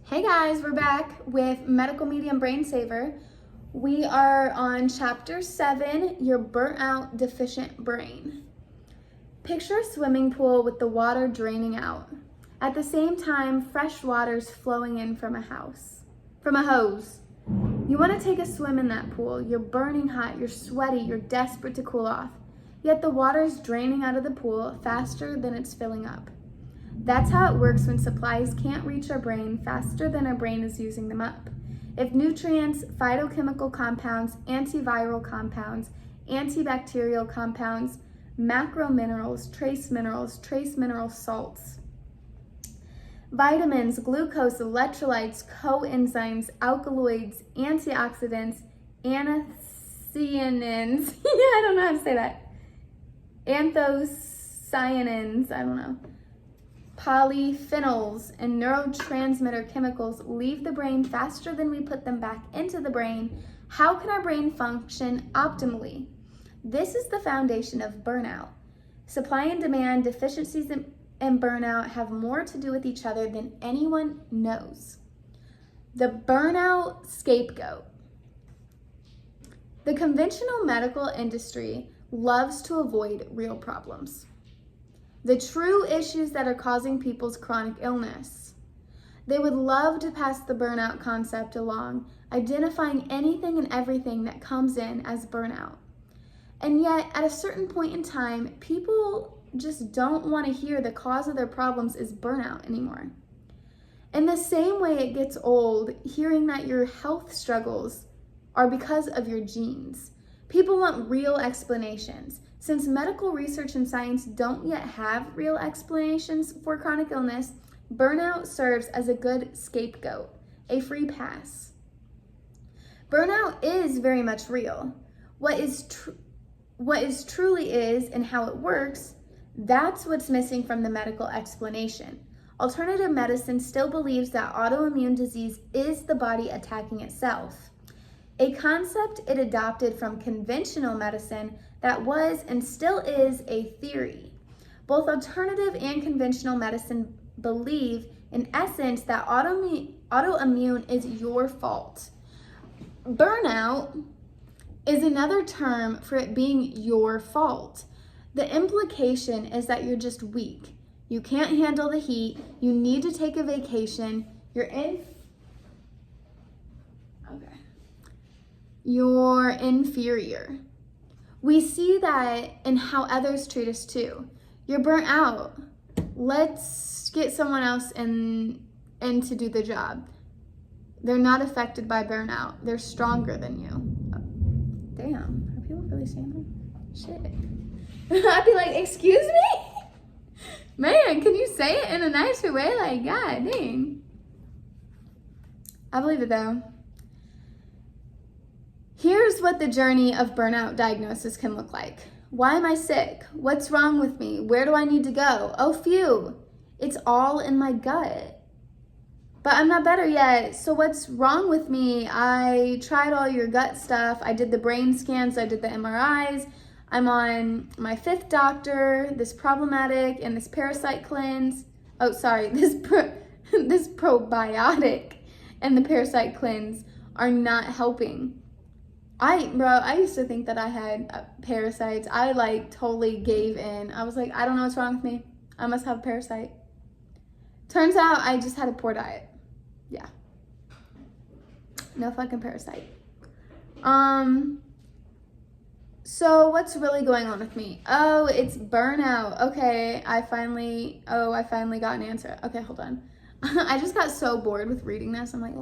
Hey guys, we're back with Medical Medium Brain Saver. We are on chapter 7, your burnt out deficient brain. Picture a swimming pool with the water draining out. At the same time, fresh water's flowing in from a hose. You want to take a swim in that pool. You're burning hot, you're sweaty, you're desperate to cool off. Yet the water's draining out of the pool faster than it's filling up. That's how it works when supplies can't reach our brain faster than our brain is using them up. If nutrients, phytochemical compounds, antiviral compounds, antibacterial compounds, macro minerals, trace mineral salts, vitamins, glucose, electrolytes, coenzymes, alkaloids, antioxidants, anthocyanins, I don't know how to say that, anthocyanins, I don't know, polyphenols, and neurotransmitter chemicals leave the brain faster than we put them back into the brain. How can our brain function optimally? This is the foundation of burnout. Supply and demand, deficiencies, and burnout have more to do with each other than anyone knows. The burnout scapegoat. The conventional medical industry loves to avoid real problems, the true issues that are causing people's chronic illness. They would love to pass the burnout concept along, identifying anything and everything that comes in as burnout. And yet, at a certain point in time, people just don't want to hear the cause of their problems is burnout anymore. In the same way it gets old hearing that your health struggles are because of your genes. People want real explanations. Since medical research and science don't yet have real explanations for chronic illness, burnout serves as a good scapegoat, a free pass. Burnout is very much real. What truly is and how it works, that's what's missing from the medical explanation. Alternative medicine still believes that autoimmune disease is the body attacking itself, a concept it adopted from conventional medicine that was and still is a theory. Both alternative and conventional medicine believe, in essence, that autoimmune is your fault. Burnout is another term for it being your fault. The implication is that you're just weak. You can't handle the heat. You need to take a vacation. You're inferior. We see that in how others treat us too. You're burnt out. Let's get someone else in to do the job. They're not affected by burnout. They're stronger than you. Damn, are people really saying that? Shit. I'd be like, excuse me? Man, can you say it in a nicer way? Like, God dang. I believe it though. Here's what the journey of burnout diagnosis can look like. Why am I sick? What's wrong with me? Where do I need to go? Oh, phew. It's all in my gut. But I'm not better yet. So what's wrong with me? I tried all your gut stuff. I did the brain scans. I did the MRIs. I'm on my 5th doctor, this problematic, and this parasite cleanse. Oh, sorry, this probiotic and the parasite cleanse are not helping. I used to think that I had parasites. I totally gave in. I was like, I don't know what's wrong with me. I must have a parasite. Turns out I just had a poor diet. Yeah. No fucking parasite. So what's really going on with me? Oh, it's burnout. Okay, I finally got an answer. Okay, hold on. I just got so bored with reading this. I'm like,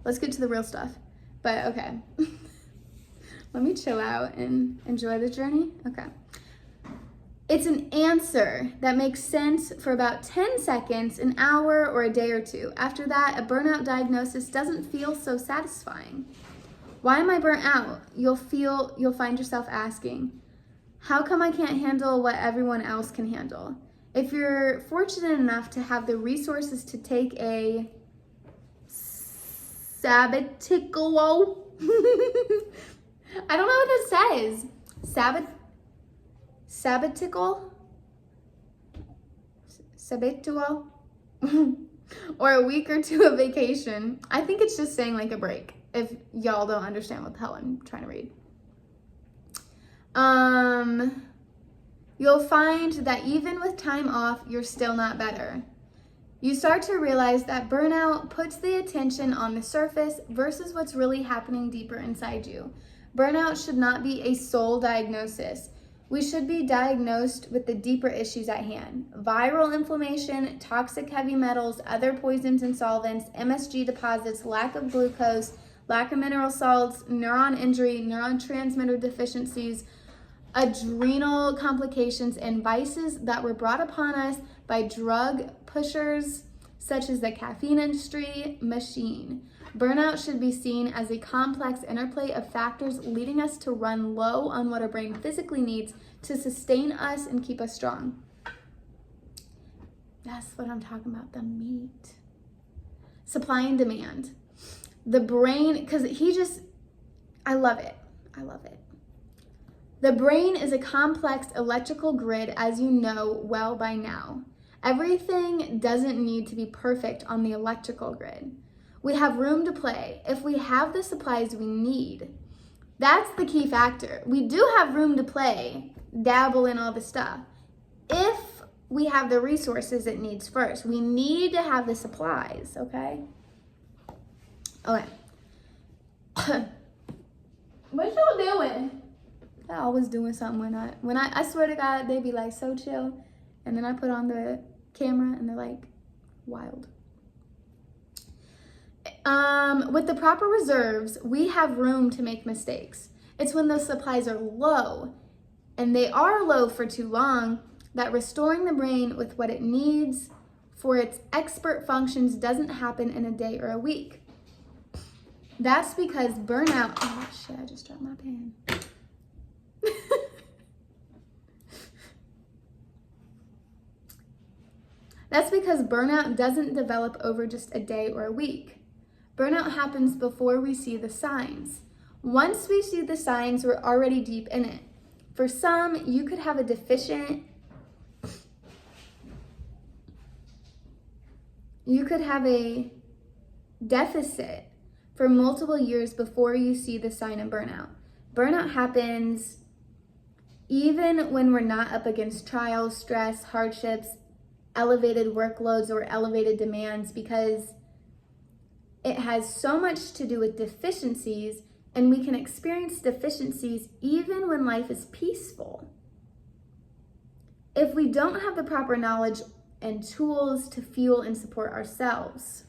let's get to the real stuff. But okay, let me chill out and enjoy the journey. Okay. It's an answer that makes sense for about 10 seconds, an hour, or a day or two. After that, a burnout diagnosis doesn't feel so satisfying. Why am I burnt out? You'll find yourself asking, how come I can't handle what everyone else can handle? If you're fortunate enough to have the resources to take a sabbatical. I don't know what this says. Sabbatical? or a week or two of vacation. I think it's just saying like a break, if y'all don't understand what the hell I'm trying to read. You'll find that even with time off, you're still not better. You start to realize that burnout puts the attention on the surface versus what's really happening deeper inside you. Burnout should not be a sole diagnosis. We should be diagnosed with the deeper issues at hand. Viral inflammation, toxic heavy metals, other poisons and solvents, MSG deposits, lack of glucose, lack of mineral salts, neuron injury, neurotransmitter deficiencies, adrenal complications, and vices that were brought upon us by drug pushers such as the caffeine industry machine. Burnout should be seen as a complex interplay of factors leading us to run low on what our brain physically needs to sustain us and keep us strong. That's what I'm talking about, the meat. Supply and demand. The brain, because I love it. I love it. The brain is a complex electrical grid, as you know well by now. Everything doesn't need to be perfect on the electrical grid. We have room to play if we have the supplies we need. That's the key factor. We do have room to play, dabble in all the stuff, if we have the resources it needs first. We need to have the supplies, okay? Okay. What y'all doing? I always doing something when I swear to God, they be like so chill, and then I put on the camera and they're like wild. With the proper reserves, we have room to make mistakes. It's when those supplies are low, and they are low for too long, that restoring the brain with what it needs for its expert functions doesn't happen in a day or a week. That's because burnout, oh shit, I just dropped my pen. That's because burnout doesn't develop over just a day or a week. Burnout happens before we see the signs. Once we see the signs, we're already deep in it. For some, you could have a deficient, you could have a deficit for multiple years before you see the sign of burnout. Burnout happens even when we're not up against trials, stress, hardships, elevated workloads, or elevated demands, because it has so much to do with deficiencies, and we can experience deficiencies even when life is peaceful. If we don't have the proper knowledge and tools to fuel and support ourselves.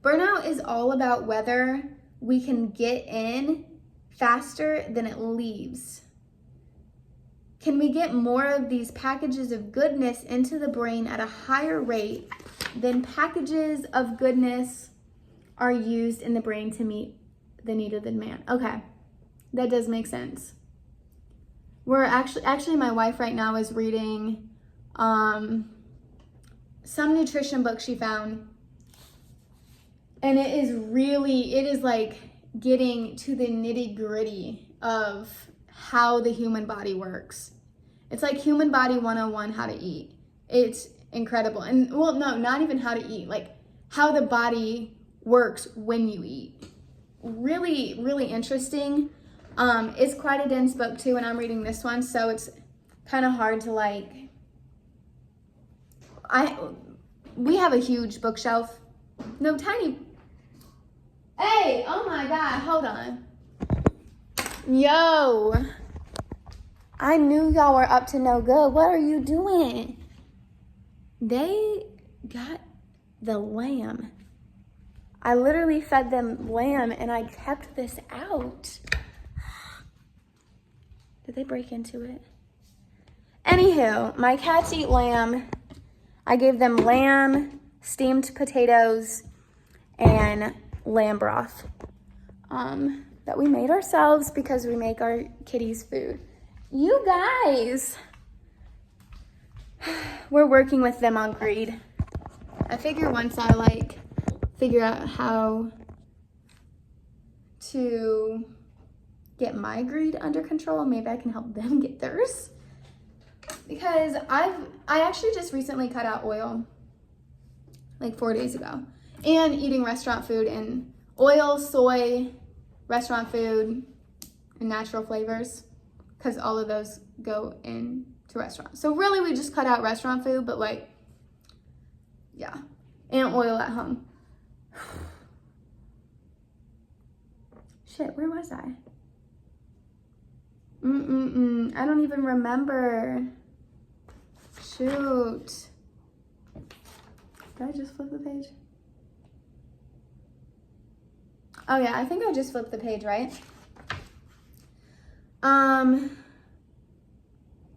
Burnout is all about whether we can get in faster than it leaves. Can we get more of these packages of goodness into the brain at a higher rate than packages of goodness are used in the brain to meet the need of the man? Okay, that does make sense. We're actually my wife right now is reading some nutrition book she found, and it is like getting to the nitty-gritty of how the human body works. It's like human body 101, how to eat. It's incredible. And well, no, not even how to eat, like how the body works when you eat. Really, really interesting. It's quite a dense book too, and I'm reading this one, so it's kind of hard to like, we have a huge bookshelf. No, tiny. Hey, oh my God, hold on. Yo, I knew y'all were up to no good. What are you doing? They got the lamb. I literally fed them lamb and I kept this out. Did they break into it? Anywho, my cats eat lamb. I gave them lamb, steamed potatoes, and lamb broth. That we made ourselves because we make our kitties food. You guys, we're working with them on greed. I figure once I like figure out how to get my greed under control, maybe I can help them get theirs. Because I actually just recently cut out oil. like 4 days ago. And eating restaurant food and oil, soy, restaurant food, and natural flavors, because all of those go into restaurants. So really we just cut out restaurant food, but like, yeah, and oil at home. Shit, where was I? I don't even remember. Shoot. Did I just flip the page? Oh yeah, I think I just flipped the page, right?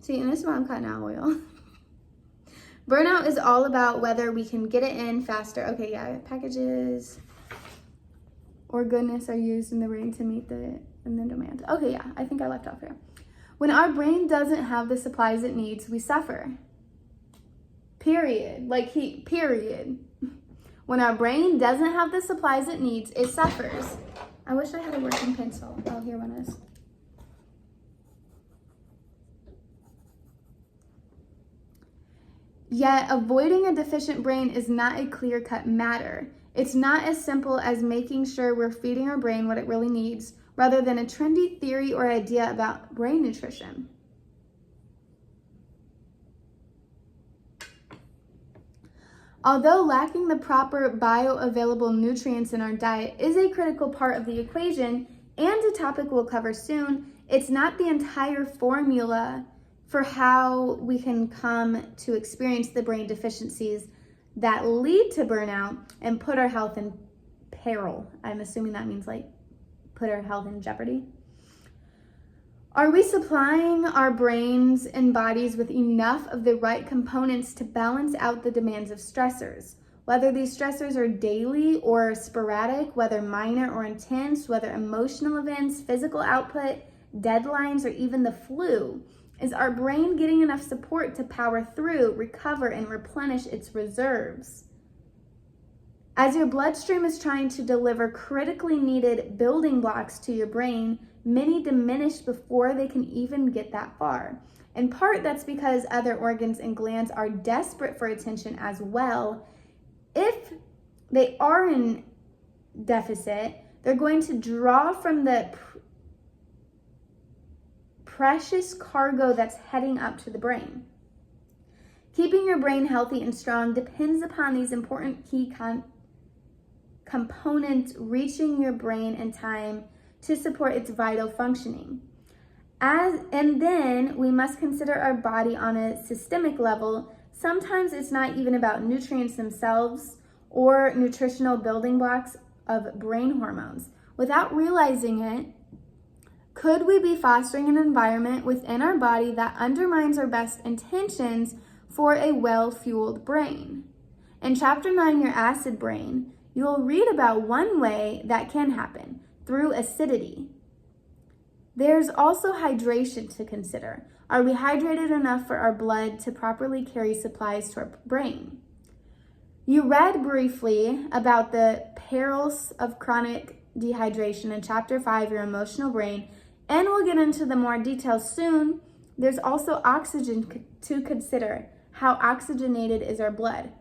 See, and this is why I'm cutting out oil. Burnout is all about whether we can get it in faster. Okay, yeah, packages or goodness are used in the brain to meet the demand. Okay, yeah, I think I left off here. When our brain doesn't have the supplies it needs, we suffer. Period. Like period. When our brain doesn't have the supplies it needs, it suffers. I wish I had a working pencil. Oh, here one is. Yet, avoiding a deficient brain is not a clear-cut matter. It's not as simple as making sure we're feeding our brain what it really needs, rather than a trendy theory or idea about brain nutrition. Although lacking the proper bioavailable nutrients in our diet is a critical part of the equation, and a topic we'll cover soon, it's not the entire formula for how we can come to experience the brain deficiencies that lead to burnout and put our health in peril. I'm assuming that means like put our health in jeopardy. Are we supplying our brains and bodies with enough of the right components to balance out the demands of stressors? Whether these stressors are daily or sporadic, whether minor or intense, whether emotional events, physical output, deadlines, or even the flu, is our brain getting enough support to power through, recover, and replenish its reserves? As your bloodstream is trying to deliver critically needed building blocks to your brain, many diminish before they can even get that far. In part, that's because other organs and glands are desperate for attention as well. If they are in deficit, they're going to draw from the precious cargo that's heading up to the brain. Keeping your brain healthy and strong depends upon these important key components reaching your brain in time to support its vital functioning. And then we must consider our body on a systemic level. Sometimes it's not even about nutrients themselves or nutritional building blocks of brain hormones. Without realizing it, could we be fostering an environment within our body that undermines our best intentions for a well-fueled brain? In Chapter 9, Your Acid Brain, you'll read about one way that can happen, through acidity. There's also hydration to consider. Are we hydrated enough for our blood to properly carry supplies to our brain? You read briefly about the perils of chronic dehydration in Chapter 5, Your Emotional Brain, and we'll get into the more details soon. There's also oxygen to consider. How oxygenated is our blood?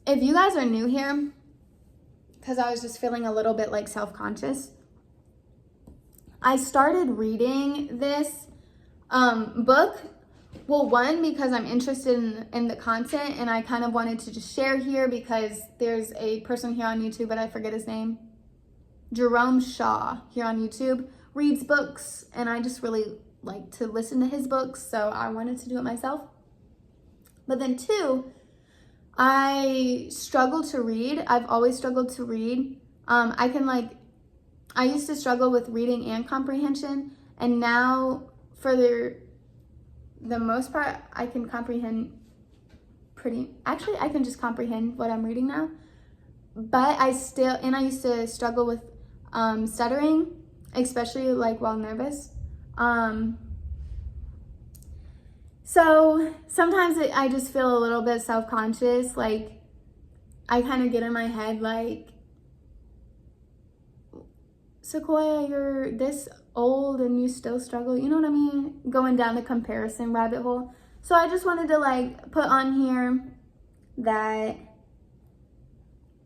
If you guys are new here, because I was just feeling a little bit like self-conscious, I started reading this book. Well, one, because I'm interested in the content and I kind of wanted to just share here because there's a person here on YouTube, but I forget his name. Jerome Shaw here on YouTube reads books and I just really like to listen to his books, so I wanted to do it myself. But then two, I struggle to read. I've always struggled to read. I used to struggle with reading and comprehension, and now for the most part, I can comprehend I can just comprehend what I'm reading now. But I used to struggle with stuttering, especially like while nervous. So sometimes I just feel a little bit self-conscious. Like I kind of get in my head like, Sequoia, you're this old and you still struggle. You know what I mean? Going down the comparison rabbit hole. So I just wanted to like put on here that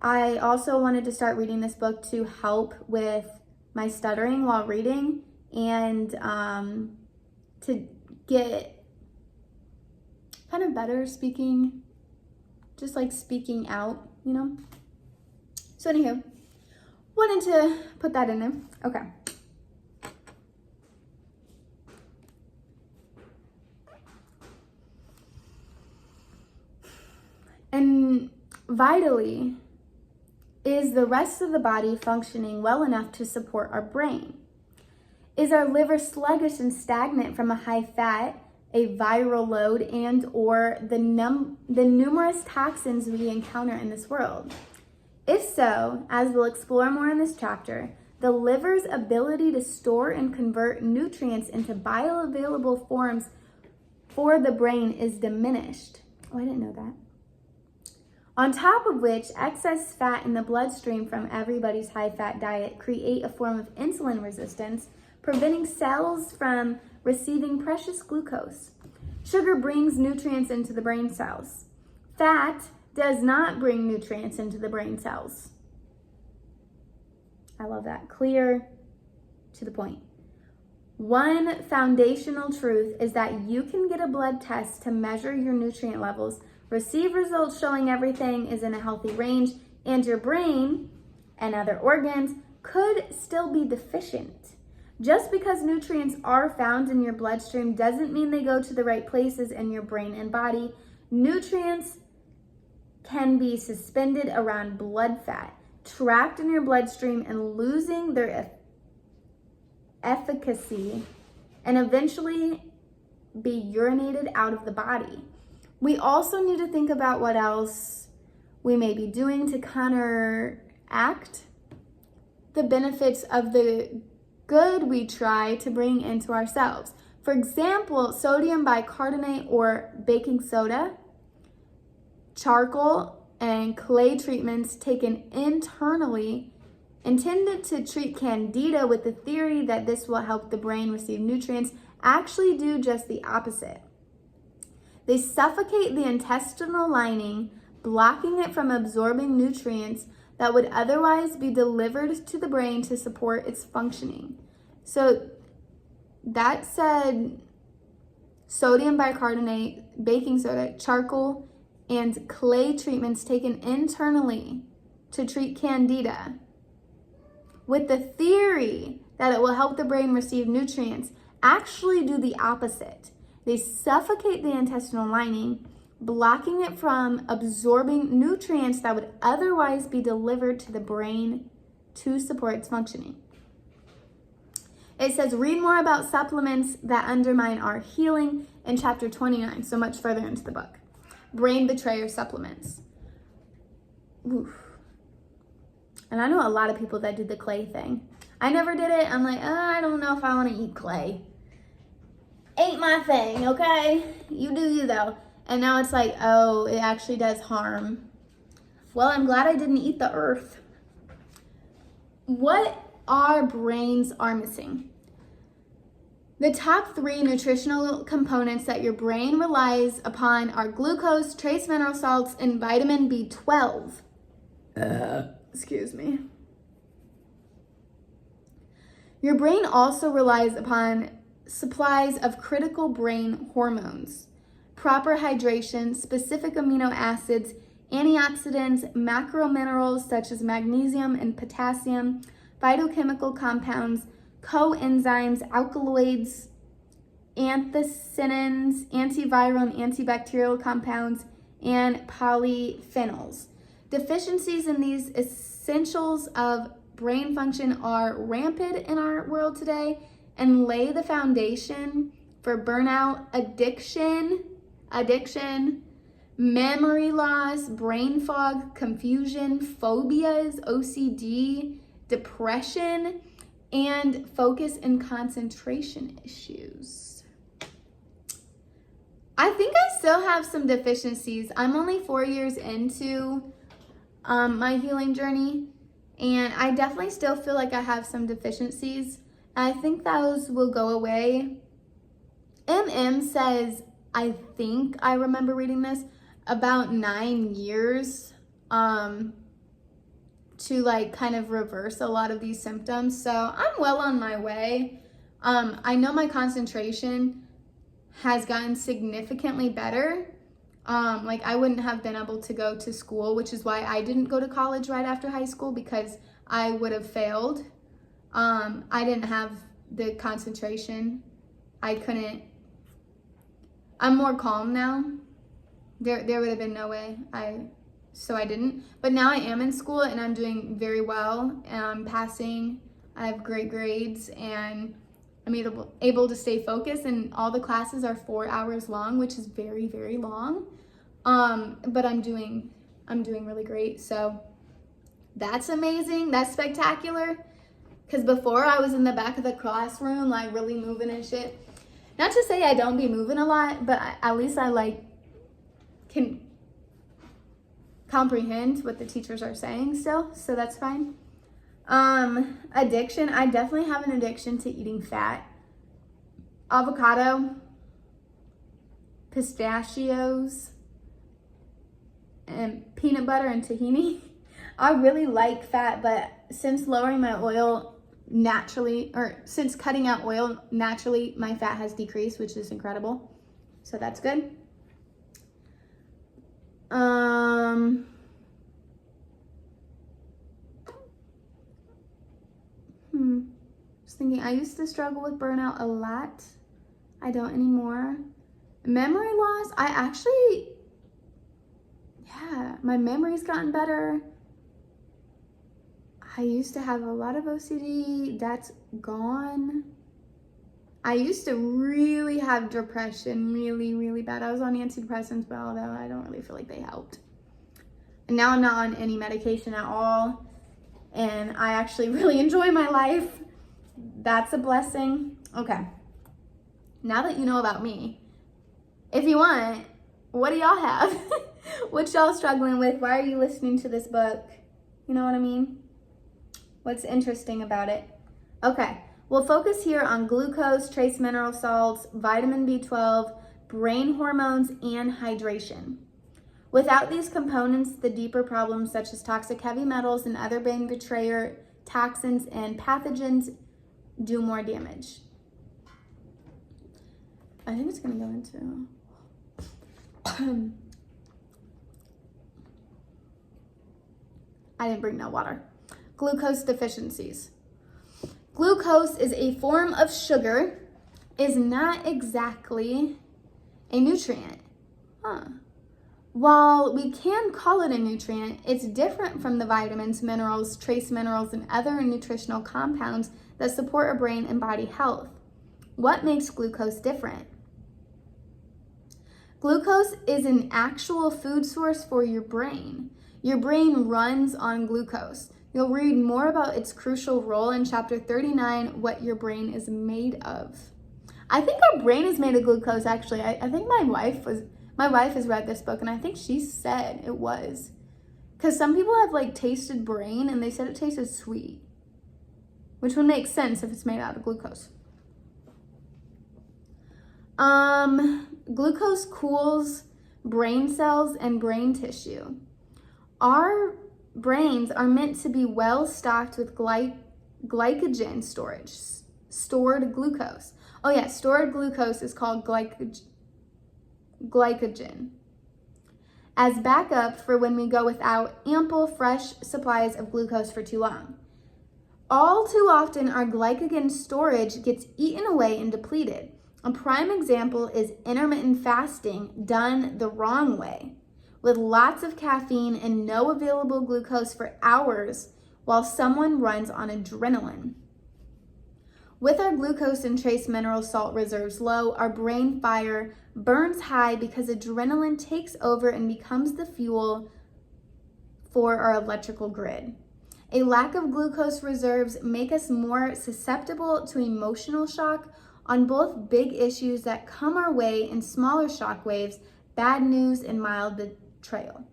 I also wanted to start reading this book to help with my stuttering while reading, and to get kind of better speaking, just like speaking out, you know? So anywho, wanted to put that in there. Okay. And vitally, is the rest of the body functioning well enough to support our brain? Is our liver sluggish and stagnant from a high fat, a viral load, and or the numerous toxins we encounter in this world? If so, as we'll explore more in this chapter, the liver's ability to store and convert nutrients into bioavailable forms for the brain is diminished. Oh, I didn't know that. On top of which, excess fat in the bloodstream from everybody's high-fat diet create a form of insulin resistance, preventing cells from receiving precious glucose. Sugar brings nutrients into the brain cells. Fat does not bring nutrients into the brain cells. I love that. Clear, to the point. One foundational truth is that you can get a blood test to measure your nutrient levels, receive results showing everything is in a healthy range, and your brain and other organs could still be deficient. Just because nutrients are found in your bloodstream doesn't mean they go to the right places in your brain and body. Nutrients can be suspended around blood fat, trapped in your bloodstream and losing their efficacy, and eventually be urinated out of the body. We also need to think about what else we may be doing to counteract the benefits of the good we try to bring into ourselves. For example, sodium bicarbonate or baking soda, charcoal, and clay treatments taken internally intended to treat candida with the theory that this will help the brain receive nutrients actually do just the opposite. They suffocate the intestinal lining, blocking it from absorbing nutrients that would otherwise be delivered to the brain to support its functioning. So that said, sodium bicarbonate, baking soda, charcoal, and clay treatments taken internally to treat candida with the theory that it will help the brain receive nutrients actually do the opposite. They suffocate the intestinal lining, blocking it from absorbing nutrients that would otherwise be delivered to the brain to support its functioning. It says, read more about supplements that undermine our healing in chapter 29, so much further into the book. Brain betrayer supplements. Oof. And I know a lot of people that do the clay thing. I never did it. I'm like, I don't know if I want to eat clay. Ain't my thing, okay? You do you though. And now it's like, oh, it actually does harm. Well, I'm glad I didn't eat the earth. What our brains are missing? The top 3 nutritional components that your brain relies upon are glucose, trace mineral salts, and vitamin B12. Excuse me. Your brain also relies upon supplies of critical brain hormones, proper hydration, specific amino acids, antioxidants, macrominerals such as magnesium and potassium, phytochemical compounds, coenzymes, alkaloids, anthocyanins, antiviral and antibacterial compounds, and polyphenols. Deficiencies in these essentials of brain function are rampant in our world today and lay the foundation for burnout, addiction, memory loss, brain fog, confusion, phobias, OCD, depression, and focus and concentration issues. I think I still have some deficiencies. I'm only 4 years into my healing journey, and I definitely still feel like I have some deficiencies. I think those will go away. MM says I think I remember reading this, about 9 years to like kind of reverse a lot of these symptoms. So I'm well on my way. I know my concentration has gotten significantly better. Like I wouldn't have been able to go to school, which is why I didn't go to college right after high school, because I would have failed. I didn't have the concentration. I'm more calm now. There would have been no way so I didn't. But now I am in school and I'm doing very well. I'm passing, I have great grades, and I'm able to stay focused, and all the classes are 4 hours long, which is very, very long. But I'm doing really great. So that's amazing. That's spectacular. Because before I was in the back of the classroom, like really moving and shit. Not to say I don't be moving a lot, but at least I like can comprehend what the teachers are saying still, so that's fine. Addiction, I definitely have an addiction to eating fat. Avocado, pistachios, and peanut butter and tahini. I really like fat, but since lowering my oil naturally, or since cutting out oil naturally, my fat has decreased, which is incredible. So that's good. Just thinking, I used to struggle with burnout a lot. I don't anymore. Memory loss, my memory's gotten better. I used to have a lot of OCD, that's gone. I used to really have depression, really, really bad. I was on antidepressants, but although I don't really feel like they helped. And now I'm not on any medication at all. And I actually really enjoy my life. That's a blessing. Okay. Now that you know about me, if you want, what do y'all have? What y'all struggling with? Why are you listening to this book? You know what I mean? What's interesting about it? Okay. We'll focus here on glucose, trace mineral salts, vitamin B12, brain hormones, and hydration. Without these components, the deeper problems such as toxic heavy metals and other brain betrayer toxins and pathogens do more damage. I think it's going to go into... I didn't bring no water. Glucose deficiencies. Glucose is a form of sugar, is not exactly a nutrient. While we can call it a nutrient, it's different from the vitamins, minerals, trace minerals, and other nutritional compounds that support our brain and body health. What makes glucose different? Glucose is an actual food source for your brain. Your brain runs on glucose. You'll read more about its crucial role in chapter 39, what your brain is made of. I think our brain is made of glucose, actually. I think my wife has read this book, and I think she said it was. Because some people have like tasted brain and they said it tasted sweet, which would make sense if it's made out of glucose. Glucose cools brain cells and brain tissue. Our brains are meant to be well stocked with glycogen storage, stored glucose. Oh yeah, stored glucose is called glycogen. As backup for when we go without ample fresh supplies of glucose for too long. All too often, our glycogen storage gets eaten away and depleted. A prime example is intermittent fasting done the wrong way, with lots of caffeine and no available glucose for hours while someone runs on adrenaline. With our glucose and trace mineral salt reserves low, our brain fire burns high because adrenaline takes over and becomes the fuel for our electrical grid. A lack of glucose reserves make us more susceptible to emotional shock on both big issues that come our way and smaller shock waves, bad news, and mild betrayal.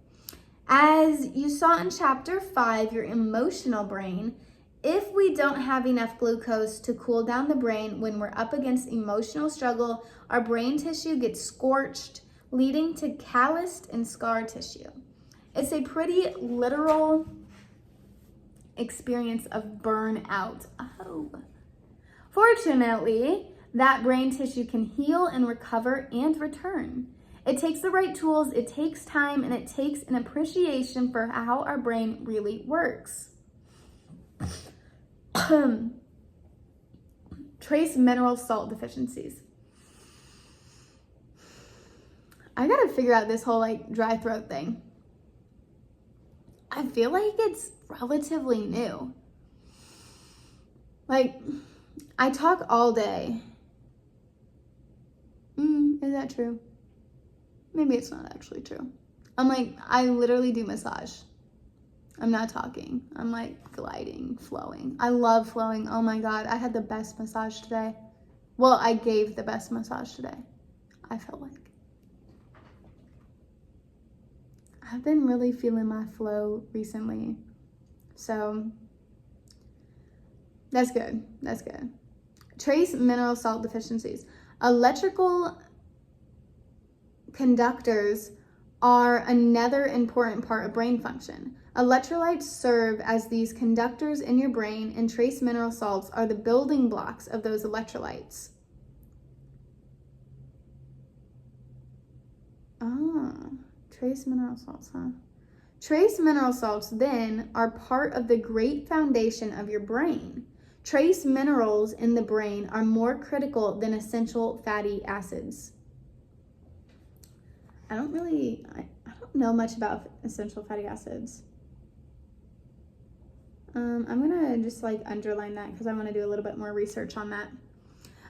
As you saw in chapter 5, your emotional brain If we don't have enough glucose to cool down the brain when we're up against emotional struggle, our brain tissue gets scorched, leading to calloused and scar tissue. It's a pretty literal experience of burnout. Oh. Fortunately, that brain tissue can heal and recover and return. It takes the right tools, it takes time, and it takes an appreciation for how our brain really works. Trace mineral salt deficiencies. I gotta figure out this whole dry throat thing. I feel like it's relatively new. I talk all day. Is that true? Maybe it's not actually true. I literally do massage. I'm not talking. I'm gliding, flowing. I love flowing. Oh my God, I had the best massage today. Well, I gave the best massage today. I felt like. I've been really feeling my flow recently. So that's good. That's good. Trace mineral salt deficiencies. Electrical conductors are another important part of brain function. Electrolytes serve as these conductors in your brain, and trace mineral salts are the building blocks of those electrolytes. Trace mineral salts, huh? Trace mineral salts then are part of the great foundation of your brain. Trace minerals in the brain are more critical than essential fatty acids. I don't know much about essential fatty acids. I'm gonna just underline that because I want to do a little bit more research on that.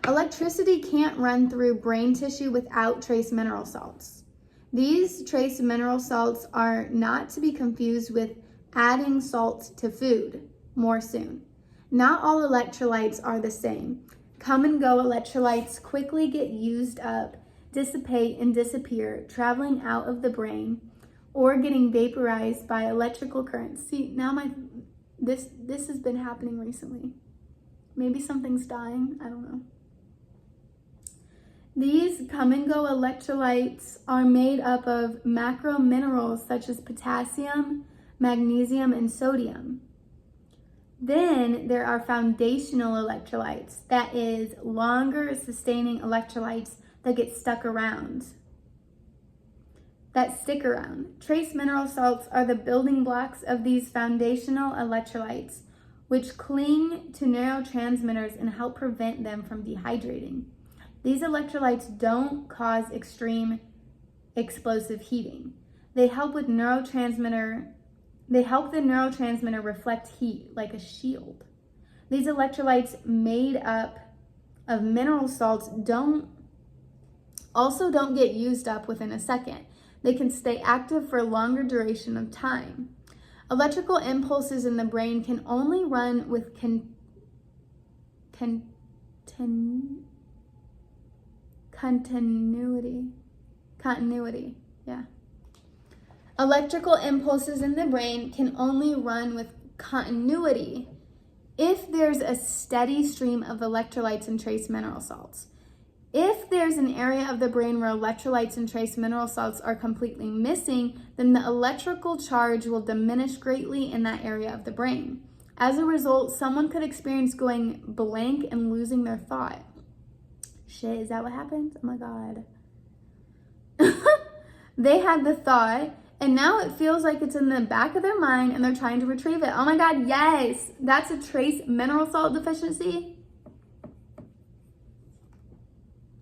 Electricity can't run through brain tissue without trace mineral salts. These trace mineral salts are not to be confused with adding salt to food. More soon. Not all electrolytes are the same. Come and go electrolytes quickly get used up, dissipate and disappear, traveling out of the brain or getting vaporized by electrical currents. See, now this has been happening recently. Maybe something's dying, I don't know. These come and go electrolytes are made up of macro minerals such as potassium, magnesium, and sodium. Then there are foundational electrolytes, that is, longer sustaining electrolytes that stick around. Trace mineral salts are the building blocks of these foundational electrolytes, which cling to neurotransmitters and help prevent them from dehydrating. These electrolytes don't cause extreme explosive heating. They help the neurotransmitter reflect heat like a shield. These electrolytes made up of mineral salts don't get used up within a second. They can stay active for a longer duration of time. Electrical impulses in the brain can only run with continuity. Yeah. Electrical impulses in the brain can only run with continuity if there's a steady stream of electrolytes and trace mineral salts. If there's an area of the brain where electrolytes and trace mineral salts are completely missing, then the electrical charge will diminish greatly in that area of the brain. As a result, someone could experience going blank and losing their thought. Shit, is that what happened? Oh my God. They had the thought, and now it feels like it's in the back of their mind and they're trying to retrieve it. Oh my God, yes. That's a trace mineral salt deficiency.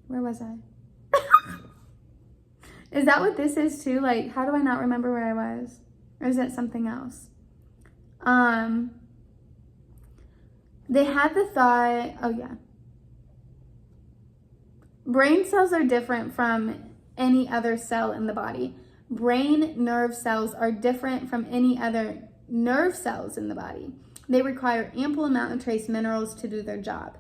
Where was I? Is that what this is too? How do I not remember where I was? Or is that something else? They had the thought, oh yeah. Brain cells are different from any other cell in the body. Brain nerve cells are different from any other nerve cells in the body. They require ample amount of trace minerals to do their job.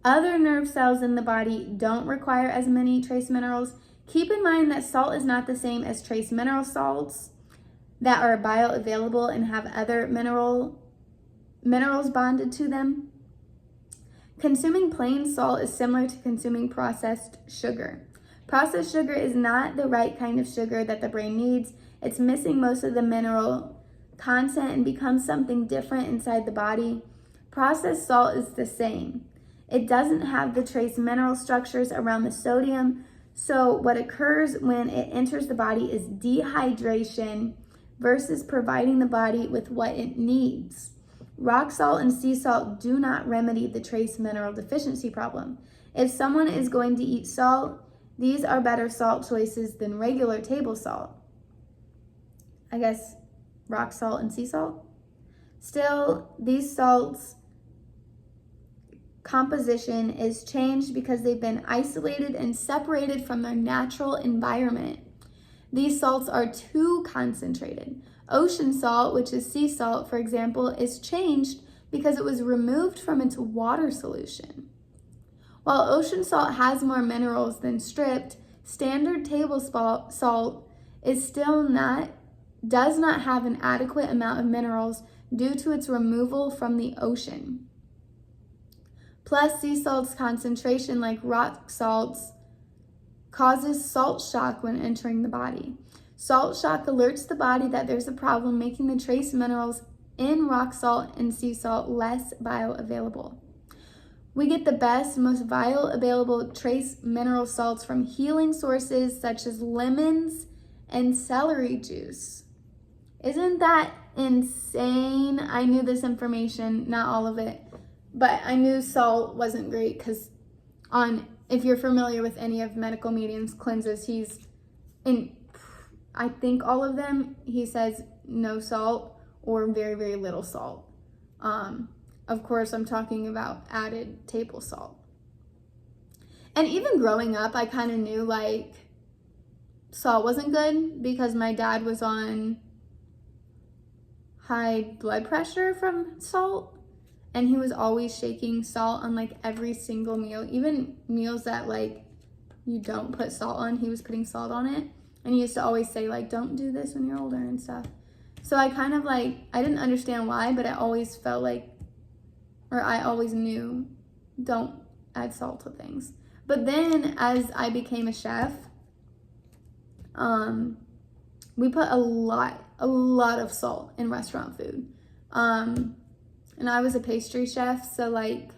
Other nerve cells in the body don't require as many trace minerals. Keep in mind that salt is not the same as trace mineral salts that are bioavailable and have other mineral minerals bonded to them. Consuming plain salt is similar to consuming processed sugar. Processed sugar is not the right kind of sugar that the brain needs. It's missing most of the mineral content and becomes something different inside the body. Processed salt is the same. It doesn't have the trace mineral structures around the sodium. So what occurs when it enters the body is dehydration versus providing the body with what it needs. Rock salt and sea salt do not remedy the trace mineral deficiency problem. If someone is going to eat salt, these are better salt choices than regular table salt. I guess rock salt and sea salt. Still, these salts composition is changed because they've been isolated and separated from their natural environment. These salts are too concentrated. Ocean salt, which is sea salt, for example, is changed because it was removed from its water solution. While ocean salt has more minerals than stripped, standard table salt does not have an adequate amount of minerals due to its removal from the ocean. Plus, sea salt's concentration, like rock salts, causes salt shock when entering the body. Salt shock alerts the body that there's a problem, making the trace minerals in rock salt and sea salt less bioavailable. We get the best, most bioavailable trace mineral salts from healing sources such as lemons and celery juice. Isn't that insane? I knew this information, not all of it, but I knew salt wasn't great because if you're familiar with any of Medical Medium's cleanses, he's in, I think all of them, he says no salt or very, very little salt. Of course, I'm talking about added table salt. And even growing up, I kind of knew like salt wasn't good because my dad was on high blood pressure from salt. And he was always shaking salt on like every single meal, even meals that like you don't put salt on, he was putting salt on it. And he used to always say like, don't do this when you're older and stuff. So I kind of like, I didn't understand why, but I always felt like, or I always knew, don't add salt to things. But then as I became a chef, we put a lot of salt in restaurant food. And I was a pastry chef, so like,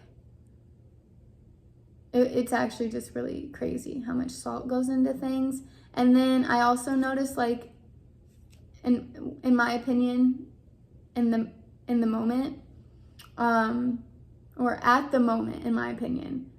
it's actually just really crazy how much salt goes into things. And then I also noticed like, in my opinion, in the moment, or at the moment, in my opinion,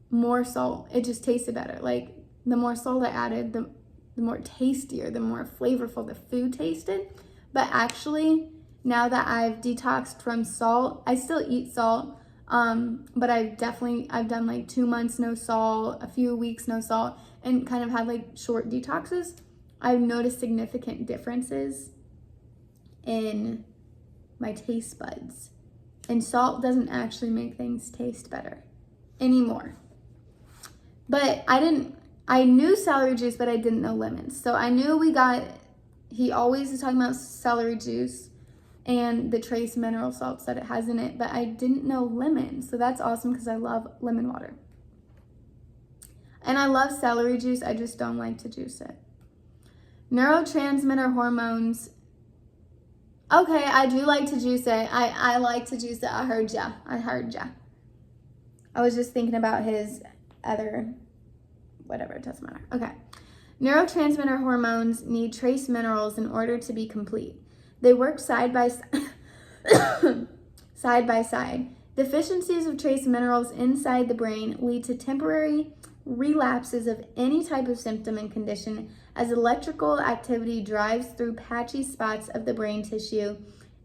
more salt, it just tasted better. Like the more salt I added, the more tastier, the more flavorful the food tasted. But actually, now that I've detoxed from salt, I still eat salt, but I've done like 2 months no salt, a few weeks no salt, and kind of had like short detoxes. I've noticed significant differences in my taste buds. And salt doesn't actually make things taste better anymore. But I knew celery juice, but I didn't know lemons. So I knew he always is talking about celery juice and the trace mineral salts that it has in it, but I didn't know lemon. So that's awesome because I love lemon water. And I love celery juice, I just don't like to juice it. Neurotransmitter hormones. Okay, I do like to juice it. I like to juice it. I heard ya. I was just thinking about his other, whatever, it doesn't matter. Okay. Neurotransmitter hormones need trace minerals in order to be complete. They work side by side. Deficiencies of trace minerals inside the brain lead to temporary relapses of any type of symptom and condition as electrical activity drives through patchy spots of the brain tissue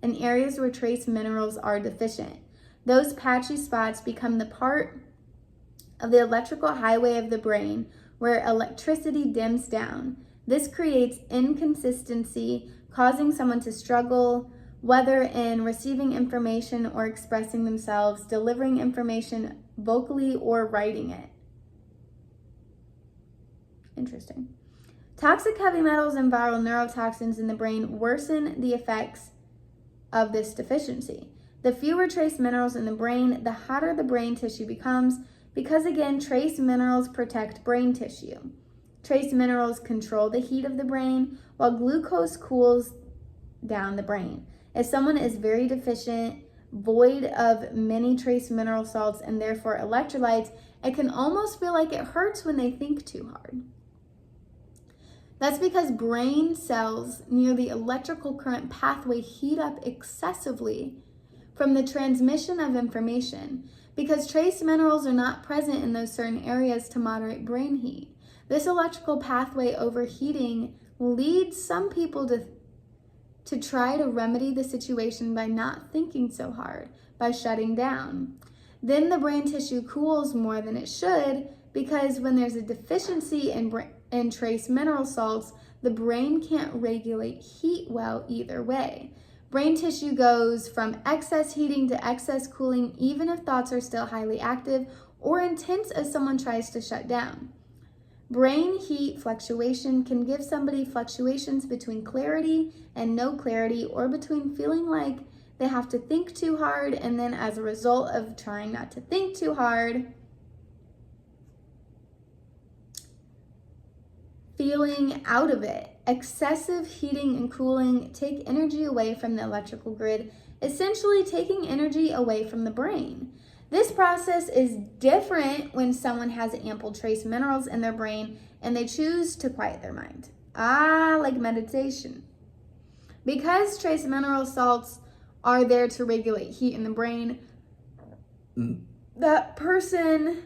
and areas where trace minerals are deficient. Those patchy spots become the part of the electrical highway of the brain where electricity dims down. This creates inconsistency, causing someone to struggle, whether in receiving information or expressing themselves, delivering information vocally or writing it. Interesting. Toxic heavy metals and viral neurotoxins in the brain worsen the effects of this deficiency. The fewer trace minerals in the brain, the hotter the brain tissue becomes, because again, trace minerals protect brain tissue. Trace minerals control the heat of the brain, while glucose cools down the brain. If someone is very deficient, void of many trace mineral salts and therefore electrolytes, it can almost feel like it hurts when they think too hard. That's because brain cells near the electrical current pathway heat up excessively from the transmission of information, because trace minerals are not present in those certain areas to moderate brain heat. This electrical pathway overheating leads some people to try to remedy the situation by not thinking so hard, by shutting down. Then the brain tissue cools more than it should, because when there's a deficiency in trace mineral salts, the brain can't regulate heat well either way. Brain tissue goes from excess heating to excess cooling, even if thoughts are still highly active or intense as someone tries to shut down. Brain heat fluctuation can give somebody fluctuations between clarity and no clarity, or between feeling like they have to think too hard and then as a result of trying not to think too hard, feeling out of it. Excessive heating and cooling take energy away from the electrical grid, essentially taking energy away from the brain. This process is different when someone has ample trace minerals in their brain and they choose to quiet their mind. Like meditation. Because trace mineral salts are there to regulate heat in the brain, that person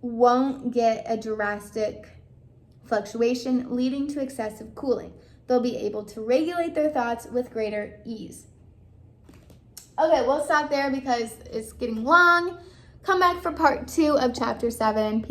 won't get a drastic fluctuation leading to excessive cooling. They'll be able to regulate their thoughts with greater ease. Okay, we'll stop there because it's getting long. Come back for part 2 of chapter 7. Peace.